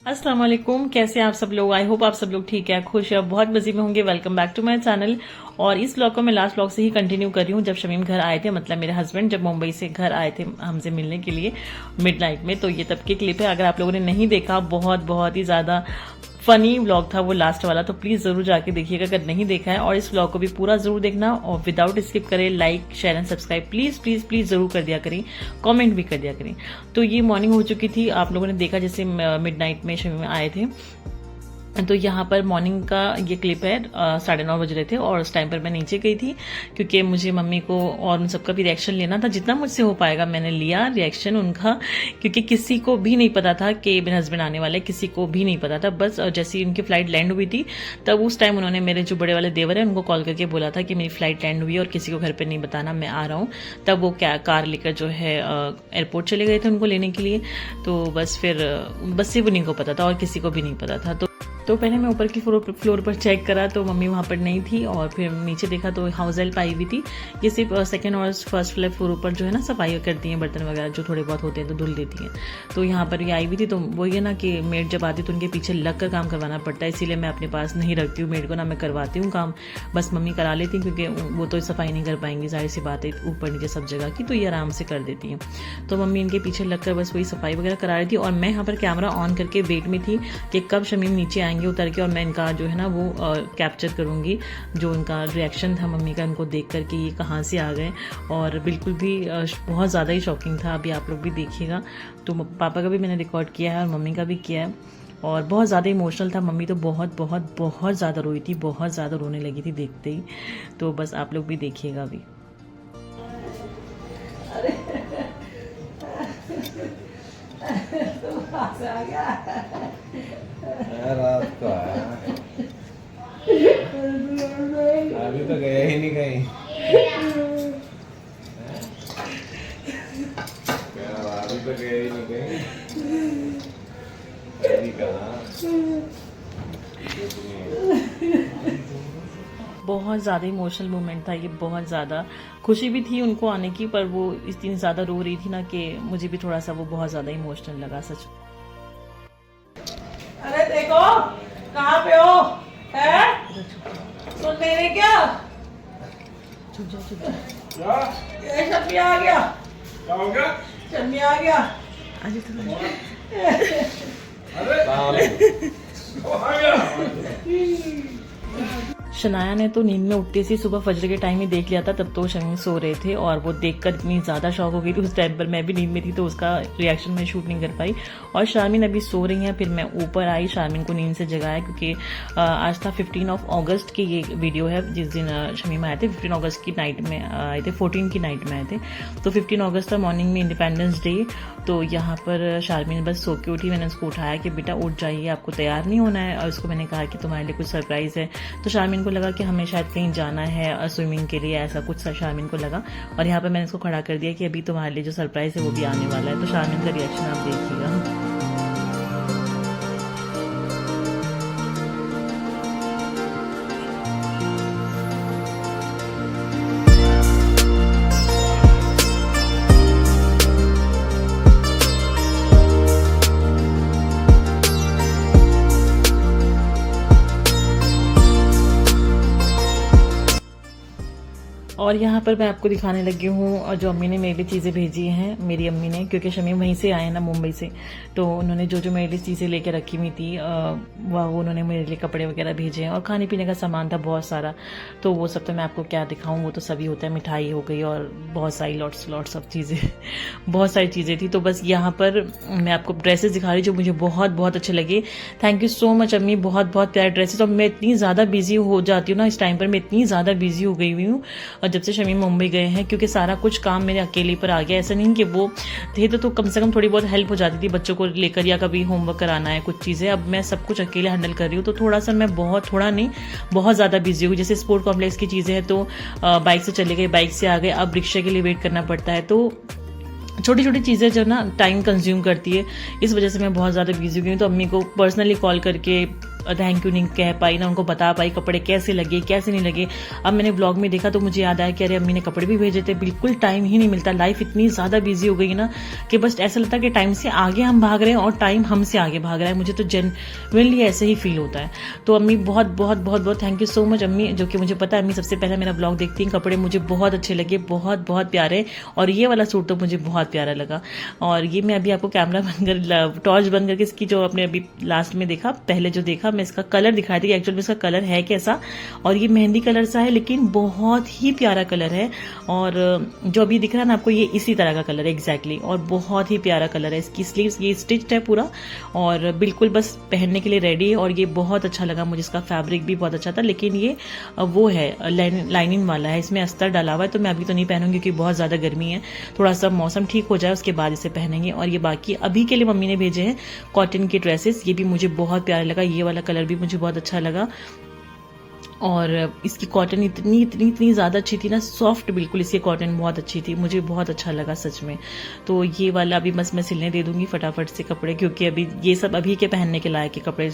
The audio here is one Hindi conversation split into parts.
अस्सलाम वालेकुम, कैसे हैं आप सब लोग। आई होप आप सब लोग ठीक है, खुश है, बहुत मजे में होंगे। Welcome back to my channel. और इस व्लॉग को मैं लास्ट व्लॉग से ही कंटिन्यू कर रही हूँ। जब शमीम घर आए थे, मतलब मेरे हस्बैंड जब मुंबई से घर आए थे हमसे मिलने के लिए मिडनाइट में, तो ये तब की क्लिप है। अगर आप लोगों ने नहीं देखा, बहुत ही ज्यादा फनी व्लॉग था वो लास्ट वाला, तो प्लीज जरूर जाके देखिएगा अगर नहीं देखा है। और इस व्लॉग को भी पूरा जरूर देखना और विदाउट स्किप करें। Like share and subscribe please please please जरूर कर दिया करें, कमेंट भी कर दिया करें। तो ये मॉर्निंग हो चुकी थी, आप लोगों ने देखा जैसे मिडनाइट में शमीम आए थे। तो यहाँ पर मॉर्निंग का ये क्लिप है, 9:30 बज रहे थे और उस टाइम पर मैं नीचे गई थी क्योंकि मुझे मम्मी को और उन सबका भी रिएक्शन लेना था। जितना मुझसे हो पाएगा मैंने लिया रिएक्शन उनका, क्योंकि किसी को भी नहीं पता था कि मेरे हस्बैंड आने वाले, किसी को भी नहीं पता था। बस जैसे ही उनकी फ्लाइट लैंड हुई थी तब उस टाइम उन्होंने मेरे जो बड़े वाले देवर है उनको कॉल करके बोला था कि मेरी फ्लाइट लैंड हुई है और किसी को घर पर नहीं बताना, मैं आ रहा हूँ। तब वो कार लेकर जो है एयरपोर्ट चले गए थे उनको लेने के लिए। तो बस फिर बस सिर्फ उन्हीं को पता था और किसी को भी नहीं पता था। तो पहले मैं ऊपर की फ्लोर पर चेक करा तो मम्मी वहाँ पर नहीं थी, और फिर नीचे देखा तो हाउस हेल्प आई हुई थी। ये सिर्फ सेकंड और फर्स्ट फ्लोर पर जो है ना सफाई करती हैं, बर्तन वगैरह जो थोड़े बहुत होते हैं तो धुल देती हैं। तो यहाँ पर ये आई हुई थी। तो वही है ना कि मेड जब आती तो उनके पीछे लग कर काम करवाना पड़ता है, इसीलिए मैं अपने पास नहीं रखती हूँ मेड को, ना मैं करवाती हूँ काम, बस मम्मी करा लेती क्योंकि वो तो सफाई नहीं कर पाएंगी, जाहिर सी बात है ऊपर नीचे सब जगह की, तो ये आराम से कर देती हैं। तो मम्मी इनके पीछे लगकर बस वही सफाई वगैरह करा रही थी और मैं यहाँ पर कैमरा ऑन करके वेट में थी कि कब शमीम नीचे आएंगे उतर के और मैं का जो है ना वो कैप्चर करूंगी, जो उनका रिएक्शन था मम्मी का उनको देख करके ये कहाँ से आ गए। और बिल्कुल भी बहुत ज़्यादा ही शॉकिंग था, अभी आप लोग भी देखिएगा। तो पापा का भी मैंने रिकॉर्ड किया है और मम्मी का भी किया है, और बहुत ज़्यादा इमोशनल था। मम्मी तो बहुत ज़्यादा रोई थी, बहुत ज़्यादा रोने लगी थी देखते ही। तो बस आप लोग भी देखिएगा अभी। रात को आया, अभी तो गया ही नहीं कहीं। अभी तो गया ही नहीं कहीं, अभी कहाँ। बहुत ज़्यादा इमोशनल मोमेंट था ये, बहुत ज़्यादा खुशी भी थी उनको आने की, पर वो इतनी ज़्यादा रो रही थी ना कि मुझे भी थोड़ा सा वो बहुत ज़्यादा इमोशनल लगा सच। अरे देखो कहाँ पे हो, है सुन नहीं रही क्या? ये शम्मी आ गया, क्या हो गया? शम्मी आ गया। शनाया ने तो नींद में उठते से सुबह फजर के टाइम ही देख लिया था, तब तो शमीम सो रहे थे और वो देखकर इतनी ज़्यादा शॉक हो गई थी। उस टाइम पर मैं भी नींद में थी तो उसका रिएक्शन मैं शूट नहीं कर पाई। और शारमीन अभी सो रही हैं, फिर मैं ऊपर आई, शारमीन को नींद से जगाया क्योंकि आज था 15 अगस्त की ये वीडियो है, जिस दिन शमीम आए थे। 15 अगस्त की नाइट में आए थे, 14 की नाइट में आए थे। तो 15 अगस्त था मॉर्निंग में, इंडिपेंडेंस डे। तो यहाँ पर शारमीन बस सो के उठी, मैंने उसको उठाया कि बेटा उठ जाइए, आपको तैयार नहीं होना है। और उसको मैंने कहा कि तुम्हारे लिए कुछ सरप्राइज़ है। तो शारमीन को लगा कि हमें शायद कहीं जाना है स्विमिंग के लिए, ऐसा कुछ शारमीन को लगा। और यहाँ पर मैंने इसको खड़ा कर दिया कि अभी तुम्हारे लिए जो सरप्राइज़ है वो भी आने वाला है। तो शारमीन का रिएक्शन आप देखिएगा। और यहाँ पर मैं आपको दिखाने लगी हूँ और जो अम्मी ने मेरे लिए चीज़ें भेजी हैं, मेरी अम्मी ने, क्योंकि शमीम वहीं से आए हैं ना मुंबई से, तो उन्होंने जो जो मेरे लिए चीज़ें लेके रखी हुई थी वो उन्होंने मेरे लिए कपड़े वगैरह भेजे हैं और खाने पीने का सामान था बहुत सारा। तो वो सब तो मैं आपको क्या दिखाऊँ, वो तो सभी होता है, मिठाई हो गई और बहुत सारी लॉट्स ऑफ चीज़ें बहुत सारी चीज़ें थी। तो बस यहाँ पर मैं आपको ड्रेसेस दिखा रही जो मुझे बहुत अच्छे लगे। थैंक यू सो मच अम्मी, बहुत प्यारे ड्रेसेस। और मैं इतनी ज़्यादा बिजी हो जाती हूँ ना इस टाइम पर, मैं इतनी ज़्यादा बिजी हो गई हुई हूँ जब से शमीम मुंबई गए हैं, क्योंकि सारा कुछ काम मेरे अकेले पर आ गया। ऐसा नहीं कि वो थे तो कम से कम थोड़ी बहुत हेल्प हो जाती थी बच्चों को लेकर, या कभी होमवर्क कराना है कुछ चीज़ें। अब मैं सब कुछ अकेले हैंडल कर रही हूँ, तो थोड़ा सा मैं बहुत ज़्यादा बिजी हूँ। जैसे स्पोर्ट कॉम्प्लेक्स की चीज़ें हैं तो बाइक से चले गए, बाइक से आ गए, अब रिक्शा के लिए वेट करना पड़ता है। तो छोटी छोटी चीज़ें जो ना टाइम कंज्यूम करती है, इस वजह से मैं बहुत ज़्यादा बिजी हुई हूँ। तो अम्मी को पर्सनली कॉल करके थैंक यू नहीं कह पाई, ना उनको बता पाई कपड़े कैसे लगे कैसे नहीं लगे। अब मैंने ब्लॉग में देखा तो मुझे याद आया कि अरे अम्मी ने कपड़े भी भेजे थे। बिल्कुल टाइम ही नहीं मिलता, लाइफ इतनी ज़्यादा बिजी हो गई है ना कि बस ऐसा लगता है कि टाइम से आगे हम भाग रहे हैं और टाइम हमसे आगे भाग रहा है। मुझे तो जेन्युइनली ऐसे ही फील होता है। तो अम्मी बहुत बहुत बहुत बहुत थैंक यू सो मच अम्मी, जो कि मुझे पता है अम्मी सबसे पहले मेरा ब्लॉग देखती हैं। कपड़े मुझे बहुत अच्छे लगे, बहुत बहुत प्यारे, और ये वाला सूट तो मुझे बहुत प्यारा लगा। और ये मैं अभी आपको कैमरा बंद कर, टॉर्च बंद करके इसकी जो आपने अभी लास्ट में देखा, पहले जो देखा मैं इसका कलर दिखाई थी, एक्चुअल में इसका कलर है कैसा, और ये मेहंदी कलर सा है लेकिन बहुत ही प्यारा कलर है। और जो अभी दिख रहा है ना आपको, ये इसी तरह का कलर है एग्जैक्टली, और बहुत ही प्यारा कलर है। इसकी स्लीव्स ये स्टिच्ड है पूरा, और बिल्कुल बस पहनने के लिए रेडी है। और ये बहुत अच्छा लगा मुझे, इसका फैब्रिक भी बहुत अच्छा था, लेकिन ये वो है लाइनिंग वाला है, इसमें अस्तर डाला हुआ है। तो मैं अभी तो नहीं पहनूंगी क्योंकि बहुत ज्यादा गर्मी है, थोड़ा सा मौसम ठीक हो जाए उसके बाद इसे पहनेंगे। और ये बाकी अभी के लिए मम्मी ने भेजे हैं कॉटन के ड्रेसेस, ये भी मुझे बहुत प्यारा लगा, ये वाला कलर भी मुझे बहुत अच्छा लगा। और इसकी कॉटन इतनी इतनी इतनी ज़्यादा अच्छी थी ना, सॉफ्ट बिल्कुल, इसकी कॉटन बहुत अच्छी थी, मुझे बहुत अच्छा लगा सच में। तो ये वाला अभी बस मैं सिलने दे दूंगी फटाफट से कपड़े, क्योंकि अभी ये सब अभी के पहनने के लायक के कपड़े,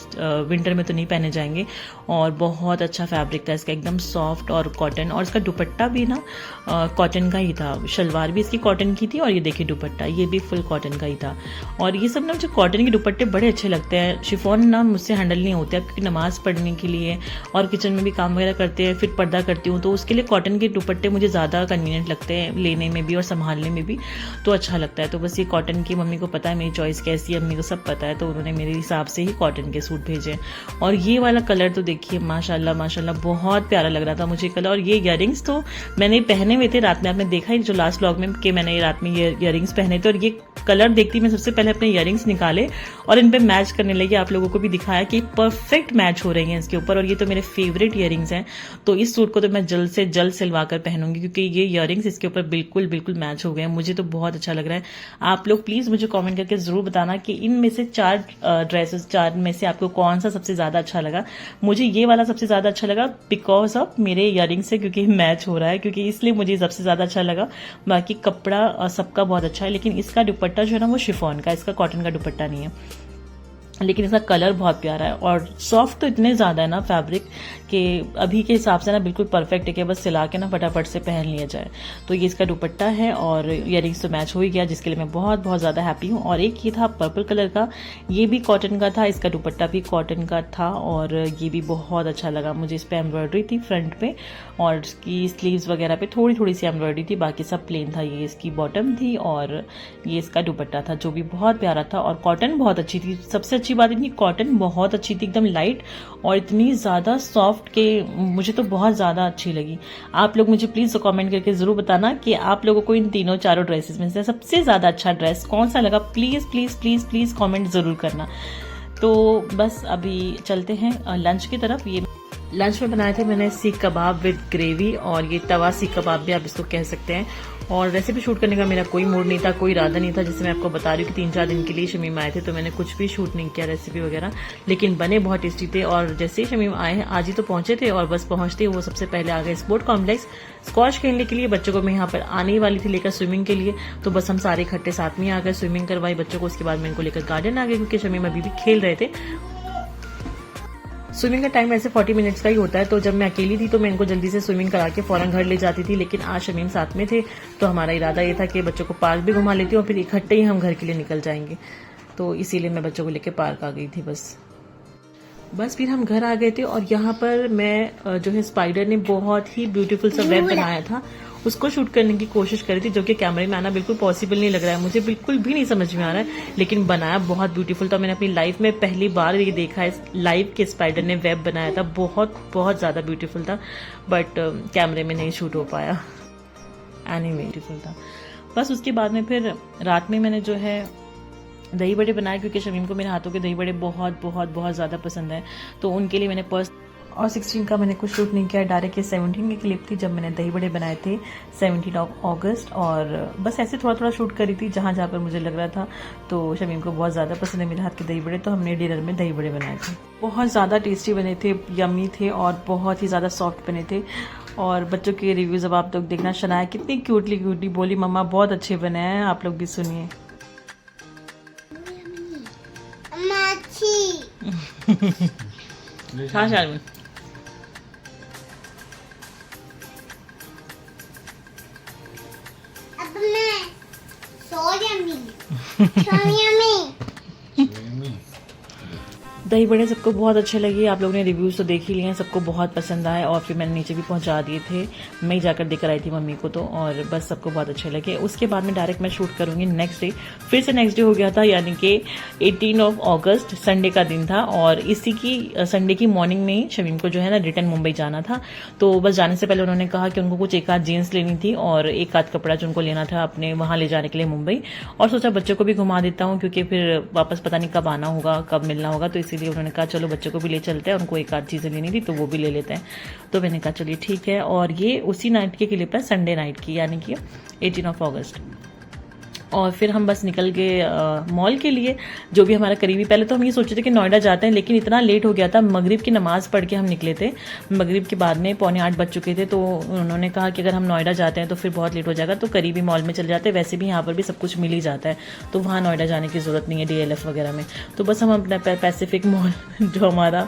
विंटर में तो नहीं पहने जाएंगे। और बहुत अच्छा फैब्रिक था इसका, एकदम सॉफ्ट और कॉटन, और इसका दुपट्टा भी ना कॉटन का ही था, शलवार भी इसकी कॉटन की थी, और ये देखिए दुपट्टा ये भी फुल कॉटन का ही था। और ये सब ना मुझे कॉटन के दुपट्टे बड़े अच्छे लगते हैं। शिफॉन ना मुझसे हैंडल नहीं होते, क्योंकि नमाज पढ़ने के लिए और किचन में भी काम वगैरह करते हैं, फिर पर्दा करती हूँ, तो उसके लिए कॉटन के दुपट्टे मुझे ज़्यादा कन्वीनियंट लगते हैं लेने में भी और संभालने में भी, तो अच्छा लगता है। तो बस ये कॉटन की, मम्मी को पता है मेरी चॉइस कैसी है, अम्मी को सब पता है, तो उन्होंने मेरे हिसाब से ही कॉटन के सूट भेजे। और ये वाला कलर तो देखिए माशाल्लाह माशाल्लाह बहुत प्यारा लग रहा था मुझे कलर। और ये इयररिंग्स तो मैंने पहने हुए थे रात में, आपने देखा ही जो लास्ट व्लॉग में कि मैंने रात में ये इयररिंग्स पहने थे। और ये कलर देखती मैं सबसे पहले अपने इयररिंग्स निकाले और इन पे मैच करने लगी, आप लोगों को भी दिखाया कि परफेक्ट मैच हो रही हैं इसके ऊपर। और ये तो मेरे फेवरेट इयररिंग्स हैं, तो इस सूट को तो मैं जल्द से जल्द सिलवा कर पहनूंगी, क्योंकि ये इयररिंग्स इसके ऊपर बिल्कुल बिल्कुल मैच हो गए हैं। मुझे तो बहुत अच्छा लग रहा है। आप लोग प्लीज मुझे कमेंट करके जरूर बताना कि इनमें से चार ड्रेसेस, चार में से आपको कौन सा सबसे ज्यादा अच्छा लगा। मुझे ये वाला सबसे ज्यादा अच्छा लगा बिकॉज ऑफ मेरे इयररिंग्स से, क्योंकि मैच हो रहा है, क्योंकि इसलिए मुझे सबसे ज्यादा अच्छा लगा। बाकी कपड़ा सबका बहुत अच्छा है, लेकिन इसका दुपट्टा जो है ना वो शिफॉन का, इसका कॉटन का दुपट्टा नहीं है, लेकिन इसका कलर बहुत प्यारा है। और सॉफ्ट तो इतने ज़्यादा है ना फैब्रिक कि अभी के हिसाब से ना बिल्कुल परफेक्ट है कि बस सिला के ना फटाफट से पहन लिया जाए। तो ये इसका दुपट्टा है, और इयररिंग्स तो मैच हो ही गया, जिसके लिए मैं बहुत बहुत ज़्यादा हैप्पी हूँ। और एक ये था पर्पल कलर का, ये भी कॉटन का था, इसका दुपट्टा भी कॉटन का था, और ये भी बहुत अच्छा लगा मुझे। इस पर एम्ब्रॉयडरी थी फ्रंट पे, और इसकी स्लीव्स वगैरह पे थोड़ी थोड़ी सी एम्ब्रॉयडरी थी, बाकी सब प्लेन था। ये इसकी बॉटम थी और ये इसका दुपट्टा था, जो भी बहुत प्यारा था। और कॉटन बहुत अच्छी थी, सबसे अच्छी बात इतनी कॉटन बहुत अच्छी थी, एकदम लाइट और इतनी ज़्यादा सॉफ्ट के मुझे तो बहुत ज़्यादा अच्छी लगी। आप लोग मुझे प्लीज़ कमेंट करके ज़रूर बताना कि आप लोगों को इन तीनों चारों ड्रेसेस में से सबसे ज़्यादा अच्छा ड्रेस कौन सा लगा। Please please please please comment ज़रूर करना। तो बस अभी चलते हैं लंच की तरफ। ये लंच में बनाए थे मैंने सीख कबाब विद ग्रेवी, और ये तवा सीख कबाब भी आप इसको कह सकते हैं। और रेसिपी शूट करने का मेरा कोई मूड नहीं था, कोई इरादा नहीं था, जैसे मैं आपको बता रही हूँ कि 3-4 दिन के लिए शमीम आए थे, तो मैंने कुछ भी शूट नहीं किया रेसिपी वगैरह, लेकिन बने बहुत टेस्टी थे। और जैसे ही शमीम आए हैं, आज ही तो पहुंचे थे, और बस पहुंचते ही वो सबसे पहले आ गए स्पोर्ट कॉम्प्लेक्स स्क्वॉश खेलने के लिए। बच्चों को मैं यहाँ पर आने ही वाली थी लेकर स्विमिंग के लिए, तो बस हम सारे इकट्ठे साथ में आ गए, स्विमिंग करवाई बच्चों को। उसके बाद मैं इनको लेकर गार्डन आ गई, क्योंकि शमीम अभी भी खेल रहे थे। स्विमिंग का टाइम ऐसे 40 मिनट्स का ही होता है, तो जब मैं अकेली थी तो मैं इनको जल्दी से स्विमिंग करा के फौरन घर ले जाती थी, लेकिन आज शमीम साथ में थे, तो हमारा इरादा ये था कि बच्चों को पार्क भी घुमा लेती हूँ और फिर इकट्ठे ही हम घर के लिए निकल जाएंगे। तो इसीलिए मैं बच्चों को लेकर पार्क आ गई थी। बस फिर हम घर आ गए थे, और यहाँ पर मैं जो है स्पाइडर ने बहुत ही ब्यूटीफुल सा वेब बनाया था, उसको शूट करने की कोशिश करी थी, जो कि कैमरे में आना बिल्कुल पॉसिबल नहीं लग रहा है, मुझे बिल्कुल भी नहीं समझ में आ रहा है, लेकिन बनाया बहुत ब्यूटीफुल था। मैंने अपनी लाइफ में पहली बार ये देखा है लाइव के स्पाइडर ने वेब बनाया था, बहुत बहुत ज़्यादा ब्यूटीफुल था, बट कैमरे में नहीं शूट हो पाया, एनीवे ब्यूटीफुल था। बस उसके बाद में फिर रात में मैंने जो है दही बड़े बनाए, क्योंकि शमीम को मेरे हाथों के दही बड़े बहुत बहुत बहुत ज़्यादा पसंद है, तो उनके लिए मैंने और 16 का मैंने कुछ शूट नहीं किया, डायरेक्ट 17 की क्लिप थी जब मैंने दही बड़े बनाए थे 17 अगस्त, और बस ऐसे थोड़ा थोड़ा शूट करी थी जहाँ जहाँ पर मुझे लग रहा था। तो शमीम को बहुत ज़्यादा पसंद है मेरे हाथ के दही बड़े, तो हमने डिनर में दही बड़े बनाए थे। बहुत ज़्यादा टेस्टी बने थे, यम्मी थे, और बहुत ही ज़्यादा सॉफ्ट बने थे। और बच्चों के रिव्यूज़ अब आप लोग देखना। शनाया कितनी क्यूटली बोली मम्मा बहुत अच्छे बने हैं, आप लोग भी सुनिए। हाँ शालमिन, अब मैं सो यम्मी दही बड़े सबको बहुत अच्छे लगे। आप लोगों ने रिव्यूज़ तो देख ही लिए हैं, सबको बहुत पसंद आए और फिर मैंने नीचे भी पहुंचा दिए थे। मैं ही जाकर देकर आई थी मम्मी को तो, और बस सबको बहुत अच्छे लगे। उसके बाद में डायरेक्ट मैं शूट करूंगी नेक्स्ट डे। फिर से नेक्स्ट डे हो गया था, यानी कि 18 अगस्त संडे का दिन था, और इसी की संडे की मॉर्निंग में ही शमीम को जो है ना रिटर्न मुंबई जाना था। तो बस जाने से पहले उन्होंने कहा कि उनको कुछ एक आध जीन्स लेनी थी और एक आध कपड़ा जो उनको लेना था अपने वहां ले जाने के लिए मुंबई, और सोचा बच्चों को भी घुमा देता हूँ क्योंकि फिर वापस पता नहीं कब आना होगा, कब मिलना होगा। तो इसीलिए उन्होंने कहा चलो बच्चों को भी ले चलते हैं, उनको एक आध चीज़ें लेनी थी तो वो भी ले लेते हैं। तो मैंने कहा चलिए ठीक है। और ये उसी नाइट की क्लिप है, संडे नाइट की, यानी कि 18 अगस्त। और फिर हम बस निकल गए मॉल के लिए, जो भी हमारा करीबी। पहले तो हम ये सोचे थे कि नोएडा जाते हैं, लेकिन इतना लेट हो गया था, मगरिब की नमाज पढ़ के हम निकले थे। मगरिब के बाद में 7:45 बज चुके थे, तो उन्होंने कहा कि अगर हम नोएडा जाते हैं तो फिर बहुत लेट हो जाएगा, तो करीबी मॉल में चले जाते हैं। वैसे भी यहाँ पर भी सब कुछ मिल ही जाता है, तो वहाँ नोएडा जाने की ज़रूरत नहीं है DLF वगैरह में। तो बस हम अपना पैसिफिक मॉल जो हमारा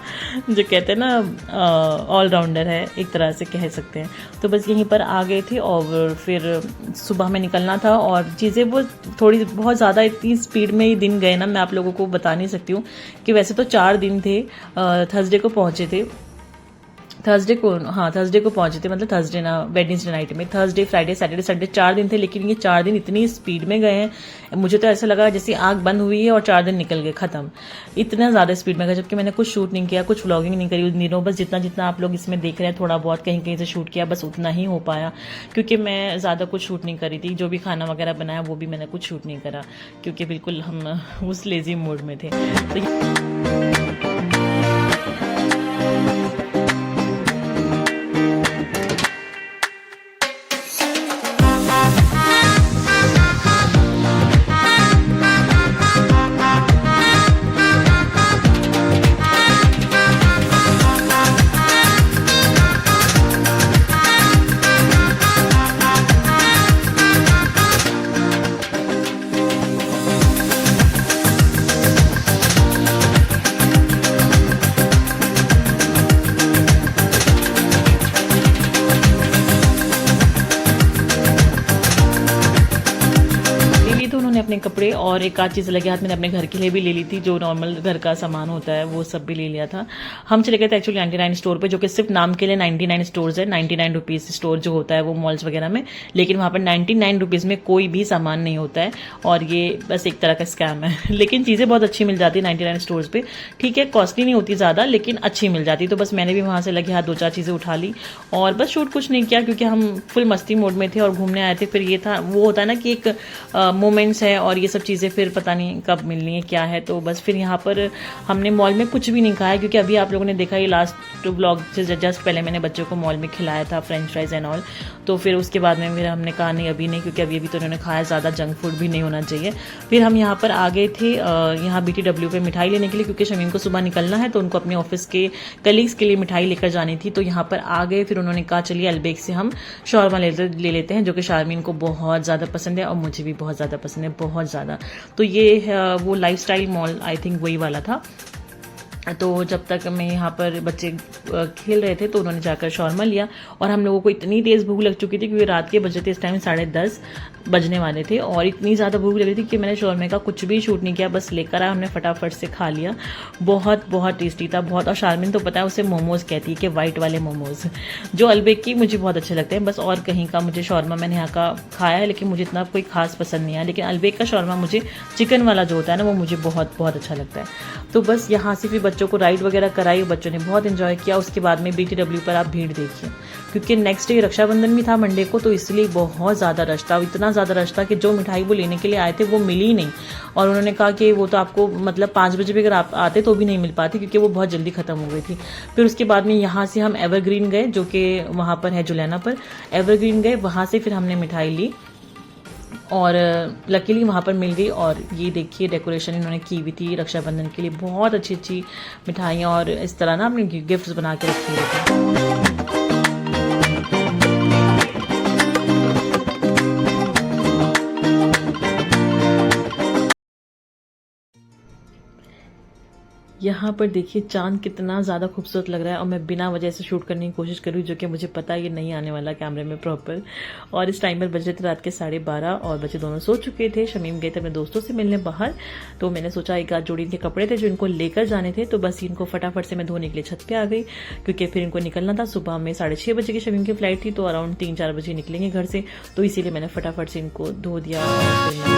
जो कहते हैं ना ऑलराउंडर है, एक तरह से कह सकते हैं, तो बस यहीं पर आ गए थे। और फिर सुबह में निकलना था और चीज़ें वो थोड़ी बहुत ज़्यादा इतनी स्पीड में ही दिन गए ना, मैं आप लोगों को बता नहीं सकती हूँ कि वैसे तो 4 दिन थे। थर्सडे को पहुँचे थे, थर्सडे को पहुंचे थे, मतलब थर्सडे ना वेडनेसडे नाइट में। थर्सडे, फ्राइडे, सैटरडे, संडे 4 दिन थे, लेकिन ये 4 दिन इतनी स्पीड में गए हैं, मुझे तो ऐसा लगा जैसे आग बंद हुई है और 4 दिन निकल गए खत्म। इतना ज़्यादा स्पीड में गए, जबकि मैंने कुछ शूट नहीं किया, कुछ व्लॉगिंग नहीं करी उन दिनों। बस जितना जितना आप लोग इसमें देख रहे हैं, थोड़ा बहुत कहीं कहीं से शूट किया, बस उतना ही हो पाया, क्योंकि मैं ज़्यादा कुछ शूट नहीं करी थी। जो भी खाना वगैरह बनाया वो भी मैंने कुछ शूट नहीं करा, क्योंकि बिल्कुल हम उस लेजी मोड में थे। तो अपने कपड़े और एक आध चीज़ लगे हाथ, मैंने अपने घर के लिए भी ले ली थी, जो नॉर्मल घर का सामान होता है वो सब भी ले लिया था। हम चले गए थे एक्चुअली 99 स्टोर पे, जो कि सिर्फ नाम के लिए 99 स्टोर्स है, 99 रुपीज़ स्टोर जो होता है वो मॉल्स वगैरह में, लेकिन वहाँ पर 99 रुपीज़ में कोई भी सामान नहीं होता है, और ये बस एक तरह का स्कैम है। लेकिन चीज़ें बहुत अच्छी मिल जाती है 99 स्टोर्स पे, ठीक है, कॉस्टली नहीं होती ज़्यादा, लेकिन अच्छी मिल जाती। तो बस मैंने भी वहाँ से लगे हाथ 2-4 चीज़ें उठा ली, और बस शूट कुछ नहीं किया क्योंकि हम फुल मस्ती मोड में थे और घूमने आए थे। फिर ये था, वो होता है ना कि एक मोमेंट्स है और ये सब चीज़ें फिर पता नहीं कब मिलनी है क्या है। तो बस फिर यहाँ पर हमने मॉल में कुछ भी नहीं खाया, क्योंकि अभी आप लोगों ने देखा ये लास्ट व्लॉग से जस्ट पहले मैंने बच्चों को मॉल में खिलाया था फ्रेंच फ्राइज एंड ऑल। तो फिर उसके बाद में फिर हमने कहा नहीं अभी नहीं, क्योंकि अभी तो उन्होंने खाया, ज़्यादा जंक फूड भी नहीं होना चाहिए। फिर हम यहाँ पर आ गए थे यहाँ BTW पे मिठाई लेने के लिए, क्योंकि शमीम को सुबह निकलना है तो उनको अपने ऑफिस के कलीग्स के लिए मिठाई लेकर जानी थी। तो यहाँ पर आ गए, फिर उन्होंने कहा चलिए अलबेक से हम शौरमा ले लेते हैं, जो कि शारमीन को बहुत ज़्यादा पसंद है और मुझे भी बहुत ज़्यादा पसंद है, बहुत ज़्यादा। तो ये वो लाइफस्टाइल मॉल आई थिंक वही वाला था। तो जब तक मैं यहाँ पर बच्चे खेल रहे थे तो उन्होंने जाकर शौरमा लिया, और हम लोगों को इतनी तेज़ भूख लग चुकी थी क्योंकि रात के बजे थे इस टाइम 10:30 बजने वाले थे, और इतनी ज़्यादा भूख लग रही थी कि मैंने शौरमे का कुछ भी शूट नहीं किया, बस लेकर आया, हमने फटाफट से खा लिया। बहुत बहुत टेस्टी था, बहुत। और शारमिन तो पता है उसे मोमोज़ कहती है, कि वाइट वाले मोमोज़, जो अलबेक की मुझे बहुत अच्छे लगते हैं। बस और कहीं का मुझे शौरमा मैंने यहाँ का खाया है, लेकिन मुझे इतना कोई खास पसंद नहीं आया, लेकिन अलबेक का शौरमा मुझे चिकन वाला जो होता है ना वो मुझे बहुत बहुत अच्छा लगता है। तो बस यहाँ से फिर बच्चों को राइड वगैरह कराई, बच्चों ने बहुत एंजॉय किया। उसके बाद में BTW पर आप भीड़ देखिए, क्योंकि नेक्स्ट डे रक्षाबंधन भी था मंडे को, तो इसलिए बहुत ज़्यादा रश था, इतना ज़्यादा रश था कि जो मिठाई वो लेने के लिए आए थे वो मिली ही नहीं। और उन्होंने कहा कि वो तो आपको मतलब 5 बजे भी अगर आप आते तो भी नहीं मिल पाती, क्योंकि वो बहुत जल्दी ख़त्म हो गई थी। फिर उसके बाद में यहाँ से हम एवरग्रीन गए, जो कि वहाँ पर है जुलैना पर, एवरग्रीन गए, वहाँ से फिर हमने मिठाई ली और लकीली वहाँ पर मिल गई। और ये देखिए डेकोरेशन इन्होंने की हुई थी रक्षाबंधन के लिए, बहुत अच्छी अच्छी मिठाइयाँ और इस तरह ना अपने गिफ्ट्स बना के रखी हुई थी। यहाँ पर देखिए चांद कितना ज़्यादा खूबसूरत लग रहा है और मैं बिना वजह से शूट करने की कोशिश कर रही हूँ, जो कि मुझे पता है ये नहीं आने वाला कैमरे में प्रॉपर। और इस टाइम पर बज रहे थे रात के 12:30 और बच्चे दोनों सो चुके थे। शमीम गए थे अपने दोस्तों से मिलने बाहर, तो मैंने सोचा एक आध जोड़ी इनके कपड़े थे जो इनको लेकर जाने थे, तो बस इनको फटाफट से मैं धोने के लिए छत पर आ गई, क्योंकि फिर इनको निकलना था। सुबह में 6:30 बजे की शमीम की फ्लाइट थी, तो अराउंड 3-4 बजे निकलेंगे घर से, तो इसीलिए मैंने फटाफट से इनको धो दिया। और फिर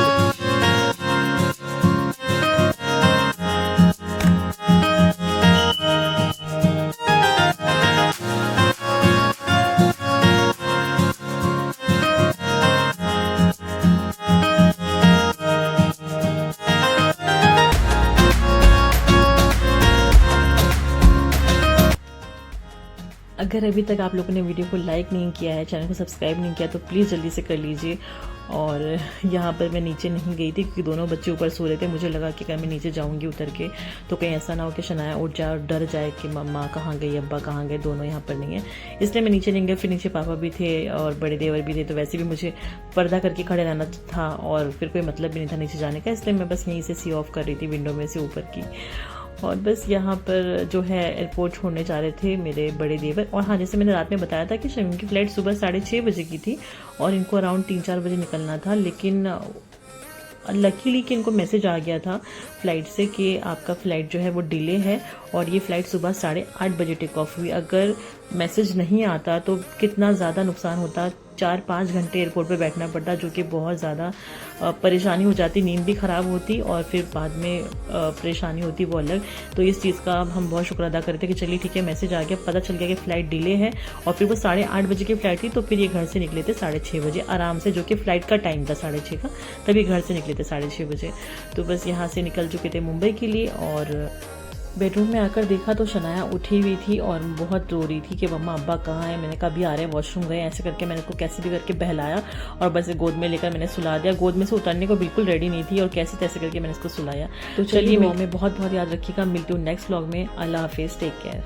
अगर अभी तक आप लोगों ने वीडियो को लाइक नहीं किया है, चैनल को सब्सक्राइब नहीं किया, तो प्लीज़ जल्दी से कर लीजिए। और यहाँ पर मैं नीचे नहीं गई थी क्योंकि दोनों बच्चे ऊपर सो रहे थे। मुझे लगा कि अगर मैं नीचे जाऊँगी उतर के तो कहीं ऐसा ना हो कि शनाया उठ जाए और डर जाए कि मम्मा कहाँ गई, अब्बा कहाँ गए, दोनों यहाँ पर नहीं है, इसलिए मैं नीचे नहीं गई। फिर नीचे पापा भी थे और बड़े देवर भी थे, तो वैसे भी मुझे पर्दा करके खड़े रहना था और फिर कोई मतलब भी नहीं था नीचे जाने का, इसलिए मैं बस यहीं से सी ऑफ कर रही थी विंडो में से ऊपर की। और बस यहाँ पर जो है एयरपोर्ट छोड़ने जा रहे थे मेरे बड़े देवर। और हाँ, जैसे मैंने रात में बताया था कि शमीम की फ़्लाइट सुबह 6:30 बजे की थी और इनको अराउंड 3-4 बजे निकलना था, लेकिन लकीली कि इनको मैसेज आ गया था फ़्लाइट से कि आपका फ़्लाइट जो है वो डिले है और ये फ़्लाइट सुबह 8:30 बजे टेक ऑफ हुई। अगर मैसेज नहीं आता तो कितना ज़्यादा नुकसान होता, 4-5 घंटे एयरपोर्ट पे बैठना पड़ता, जो कि बहुत ज़्यादा परेशानी हो जाती, नींद भी ख़राब होती और फिर बाद में परेशानी होती वो अलग। तो इस चीज़ का हम बहुत शुक्र अदा करते कि चलिए ठीक है, मैसेज आ गया, पता चल गया कि फ़्लाइट डिले है। और फिर वो 8:30 बजे की फ़्लाइट थी, तो फिर ये घर से निकले थे 6:30 बजे आराम से, जो कि फ़्लाइट का टाइम था 6:30 का, तभी घर से निकले थे 6:30 बजे। तो बस यहाँ से निकल चुके थे मुंबई के लिए। और बेडरूम में आकर देखा तो शनाया उठी हुई थी और बहुत रो रही थी कि मम्मा अब्बा कहाँ है। मैंने कहा अभी आ रहे हैं, वॉशरूम गए, ऐसे करके मैंने उसको कैसे भी करके बहलाया और बस गोद में लेकर मैंने सुला दिया। गोद में से उतरने को बिल्कुल रेडी नहीं थी और कैसे तैसे करके मैंने इसको सुलाया। तो चलिए, में बहुत बहुत याद रखिएगा। मिलती हूँ नेक्स्ट व्लॉग में। अल्लाह हाफिज़, टेक केयर।